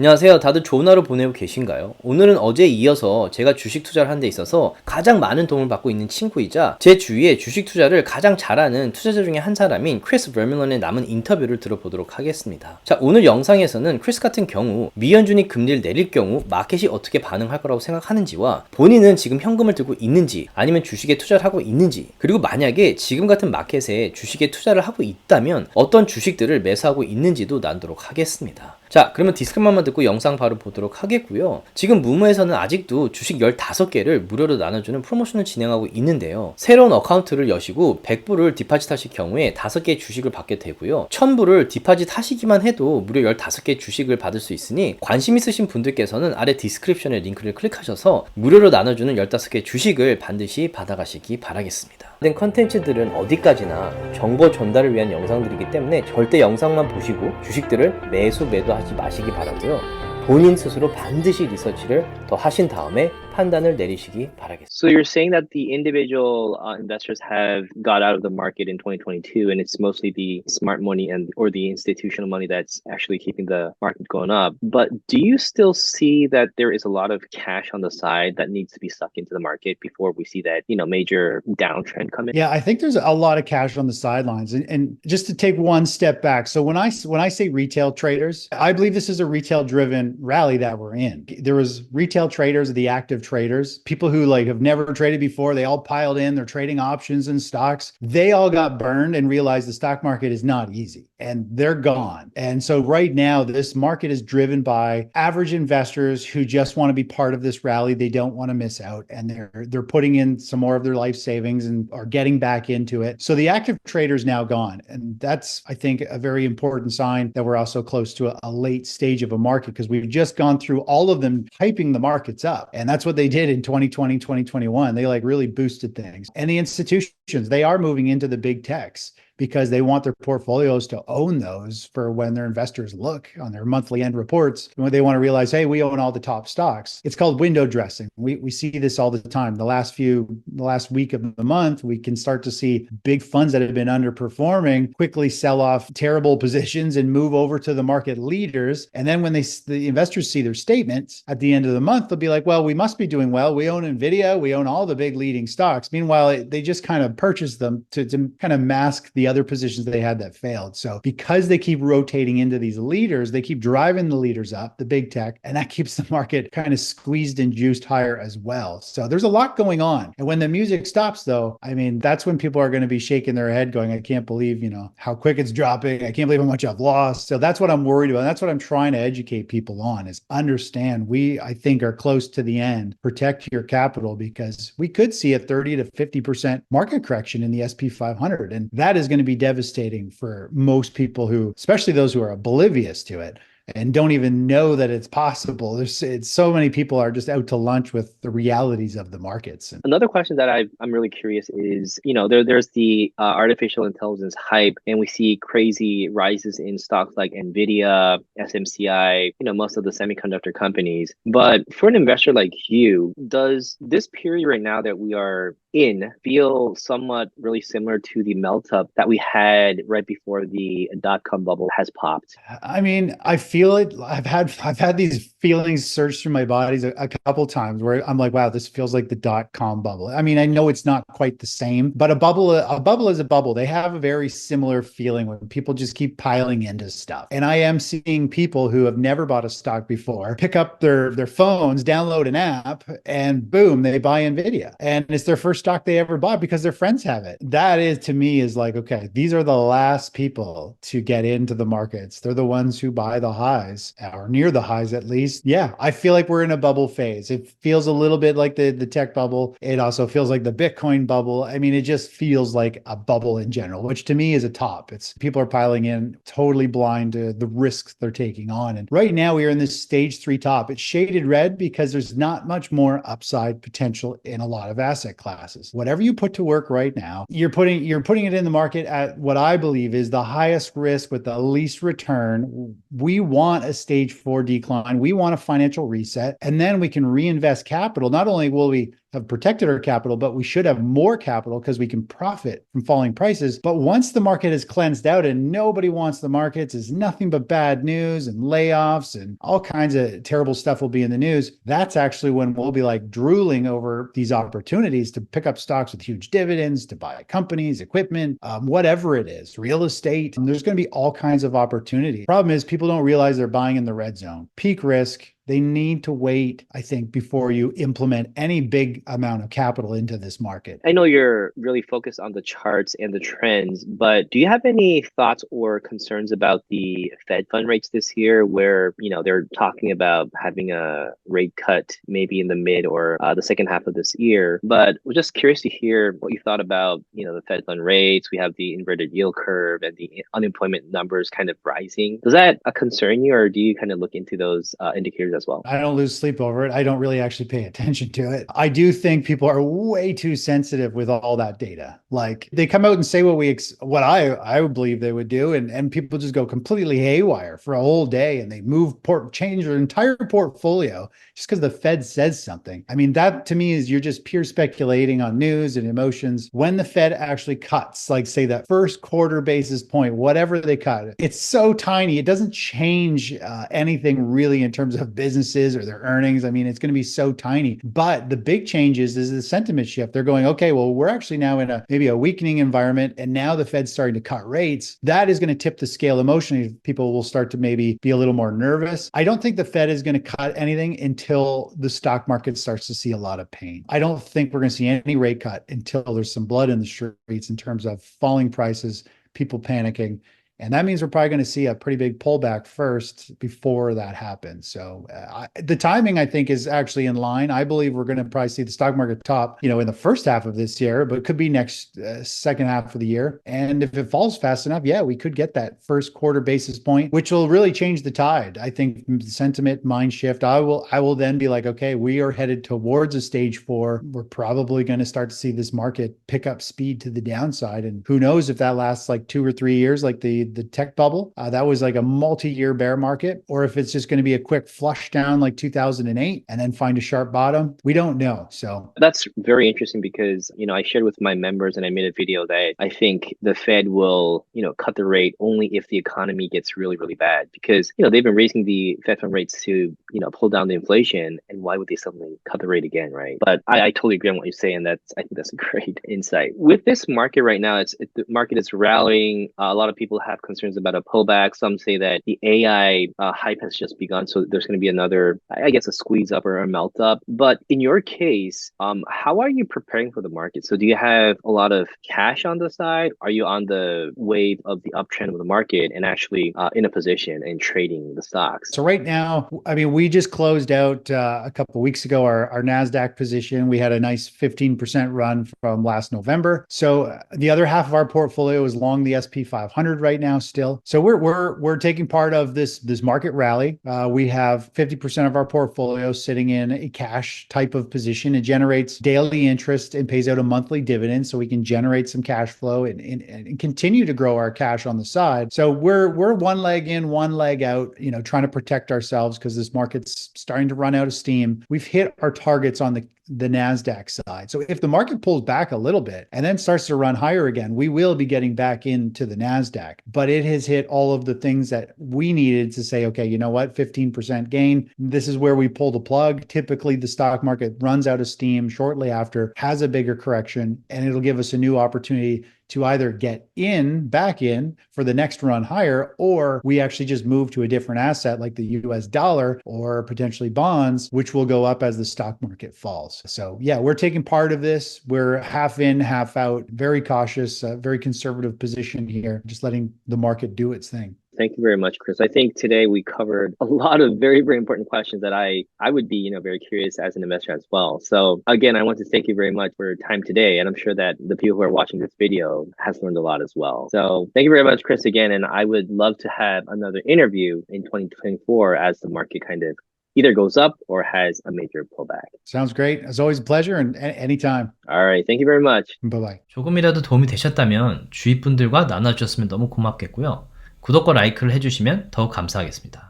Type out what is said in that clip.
안녕하세요. 다들 좋은 하루 보내고 계신가요? 오늘은 어제에 이어서 제가 주식 투자를 한 데 있어서 가장 많은 도움을 받고 있는 친구이자 제 주위에 주식 투자를 가장 잘하는 투자자 중에 한 사람인 크리스 버밀런의 남은 인터뷰를 들어보도록 하겠습니다. 자, 오늘 영상에서는 크리스 같은 경우 미연준이 금리를 내릴 경우 마켓이 어떻게 반응할 거라고 생각하는지와 본인은 지금 현금을 들고 있는지 아니면 주식에 투자를 하고 있는지, 그리고 만약에 지금 같은 마켓에 주식에 투자를 하고 있다면 어떤 주식들을 매수하고 있는지도 나누도록 하겠습니다. 자, 그러면 디스크만만 듣고 영상 바로 보도록 하겠고요. 지금 무무에서는 아직도 주식 15개를 무료로 나눠주는 프로모션을 진행하고 있는데요. 새로운 어카운트를 여시고 100불을 디파짓 하실 경우에 5개의 주식을 받게 되고요. 1000불을 디파짓 하시기만 해도 무려 15개의 주식을 받을 수 있으니 관심 있으신 분들께서는 아래 디스크립션의 링크를 클릭하셔서 무료로 나눠주는 15개의 주식을 반드시 받아가시기 바라겠습니다. 모든 컨텐츠들은 어디까지나 정보 전달을 위한 영상들이기 때문에 절대 영상만 보시고 주식들을 매도하지 마시기 바라고요. 본인 스스로 반드시 리서치를 더 하신 다음에 판단을 내리시기 바라겠습니다. So you're saying that the individual investors have got out of the market in 2022, and it's mostly the smart money and or the institutional money that's actually keeping the market going up. But do you still see that there is a lot of cash on the side that needs to be sucked into the market before we see that, major downtrend come in? Yeah, I think there's a lot of cash on the sidelines. And just to take one step back, so when I say retail traders, I believe this is a retail driven rally that we're in. There was retail traders, the active traders, people who have never traded before. They all piled in, they're trading options and stocks. They all got burned and realized the stock market is not easy and they're gone. And so right now, this market is driven by average investors who just want to be part of this rally. They don't want to miss out, and they're putting in some more of their life savings and are getting back into it. So the active trader is now gone. And that's, I think, a very important sign that we're also close to a late stage of a market, because we've just gone through all of them hyping the markets up. And that's what they did in 2020, 2021. They really boosted things. And the institutions, they are moving into the big techs because they want their portfolios to own those for when their investors look on their monthly end reports. When they want to realize, hey, we own all the top stocks. It's called window dressing. We see this all the time. The last week of the month, we can start to see big funds that have been underperforming quickly sell off terrible positions and move over to the market leaders. And then when the investors see their statements at the end of the month, they'll be like, well, we must be doing well. We own NVIDIA. We own all the big leading stocks. Meanwhile, they just kind of purchased them to kind of mask the other positions they had that failed. So because they keep rotating into these leaders, they keep driving the leaders up, the big tech, and that keeps the market kind of squeezed and juiced higher as well. So there's a lot going on. And when the music stops, though, I mean, that's when people are going to be shaking their head going, I can't believe, how quick it's dropping. I can't believe how much I've lost. So that's what I'm worried about. That's what I'm trying to educate people on, is understand I think, are close to the end. Protect your capital, because we could see a 30 to 50% market correction in the SP 500. And that is going to be devastating for most people, especially those who are oblivious to it and don't even know that it's possible. So many people are just out to lunch with the realities of the markets. Another question that I'm really curious is, there's the artificial intelligence hype, and we see crazy rises in stocks like NVIDIA, SMCI, most of the semiconductor companies. But for an investor like you, does this period right now that we are in feel somewhat really similar to the melt up that we had right before the dot-com bubble has popped? I mean, I feel it. I've had these feelings surge through my body a couple times where I'm like, wow, this feels like the dot-com bubble. I mean, I know it's not quite the same, but a bubble is a bubble. They have a very similar feeling when people just keep piling into stuff. And I am seeing people who have never bought a stock before pick up their phones, download an app, and boom, they buy NVIDIA. And it's their first stock they ever bought because their friends have it. That is, to me, is like, okay, these are the last people to get into the markets. They're the ones who buy the highs, or near the highs at least. Yeah, I feel like we're in a bubble phase. It feels a little bit like the tech bubble. It also feels like the Bitcoin bubble. I mean, it just feels like a bubble in general, which to me is a top. It's people are piling in totally blind to the risks they're taking on. And right now we are in this stage 3 top. It's shaded red because there's not much more upside potential in a lot of asset classes. Whatever you put to work right now, you're putting it in the market at what I believe is the highest risk with the least return. We want a stage 4 decline. We want a financial reset, and then we can reinvest capital. Not only will we have protected our capital, but we should have more capital because we can profit from falling prices. But once the market is cleansed out and nobody wants the markets, it's nothing but bad news and layoffs and all kinds of terrible stuff will be in the news. That's actually when we'll be like drooling over these opportunities to pick up stocks with huge dividends, to buy companies, equipment, whatever it is, real estate. And there's going to be all kinds of opportunities. Problem is, people don't realize they're buying in the red zone. Peak risk. They need to wait, I think, before you implement any big amount of capital into this market. I know you're really focused on the charts and the trends, but do you have any thoughts or concerns about the Fed fund rates this year where, they're talking about having a rate cut maybe in the mid or the second half of this year? But we're just curious to hear what you thought about, the Fed fund rates. We have the inverted yield curve and the unemployment numbers kind of rising. Does that concern you, or do you kind of look into those indicators as well? I don't lose sleep over it. I don't really actually pay attention to it. I do think people are way too sensitive with all that data. Like they come out and say what I would believe they would do, and people just go completely haywire for a whole day, and they change their entire portfolio just because the Fed says something. I mean, that to me is you're just pure speculating on news and emotions. When the Fed actually cuts, like say that first quarter basis point, whatever they cut, it's so tiny. It doesn't change anything really in terms of businesses or their earnings. I mean, it's going to be so tiny. But the big changes is the sentiment shift. They're going, okay, well, we're actually now in maybe a weakening environment, and now the Fed's starting to cut rates. That is going to tip the scale emotionally. People will start to maybe be a little more nervous. I don't think the Fed is going to cut anything until the stock market starts to see a lot of pain. I don't think we're going to see any rate cut until there's some blood in the streets in terms of falling prices, people panicking. And that means we're probably going to see a pretty big pullback first before that happens. So the timing, I think, is actually in line. I believe we're going to probably see the stock market top, in the first half of this year, but it could be next second half of the year. And if it falls fast enough, yeah, we could get that first quarter basis point, which will really change the tide. I think sentiment, mind shift. I will then be like, okay, we are headed towards a stage 4. We're probably going to start to see this market pick up speed to the downside. And who knows if that lasts like 2 or 3 years, like the tech bubble. That was like a multi-year bear market, or if it's just going to be a quick flush down like 2008 and then find a sharp bottom. We don't know. So that's very interesting because, I shared with my members and I made a video that I think the Fed will, cut the rate only if the economy gets really, really bad because, they've been raising the Fed fund rates to, pull down the inflation. And why would they suddenly cut the rate again, right? But I totally agree on what you say. And I think that's a great insight. With this market right now, the market is rallying. A lot of people have concerns about a pullback. Some say that the AI hype has just begun. So there's going to be another, I guess, a squeeze up or a melt up. But in your case, how are you preparing for the market? So do you have a lot of cash on the side? Are you on the wave of the uptrend of the market and actually in a position and trading the stocks? So right now, I mean, we just closed out a couple of weeks ago our NASDAQ position. We had a nice 15% run from last November. So the other half of our portfolio is long the SP 500 right now still. So we're taking part of this market rally. We have 50% of our portfolio sitting in a cash type of position. It generates daily interest and pays out a monthly dividend, so we can generate some cash flow and continue to grow our cash on the side. So we're one leg in, one leg out, trying to protect ourselves because this market's starting to run out of steam. We've hit our targets on the NASDAQ side. So if the market pulls back a little bit and then starts to run higher again, we will be getting back into the NASDAQ. But it has hit all of the things that we needed to say, okay, you know what, 15% gain. This is where we pull the plug. Typically, the stock market runs out of steam shortly after, has a bigger correction, and it'll give us a new opportunity to either get back in for the next run higher, or we actually just move to a different asset like the US dollar or potentially bonds, which will go up as the stock market falls. So yeah, we're taking part of this. We're half in, half out, very cautious, very conservative position here, just letting the market do its thing. Thank you very much, Chris. I think today we covered a lot of very, very important questions that I would be, very curious as an investor as well. So again, I want to thank you very much for your time today. And I'm sure that the people who are watching this video has learned a lot as well. So thank you very much, Chris, again. And I would love to have another interview in 2024 as the market kind of either goes up or has a major pullback. Sounds great. As always, a pleasure and anytime. All right. Thank you very much. Bye-bye. 조금이라도 도움이 되셨다면 주위 분들과 나눠주셨으면 너무 고맙겠고요. 구독과 라이크를 해주시면 더욱 감사하겠습니다.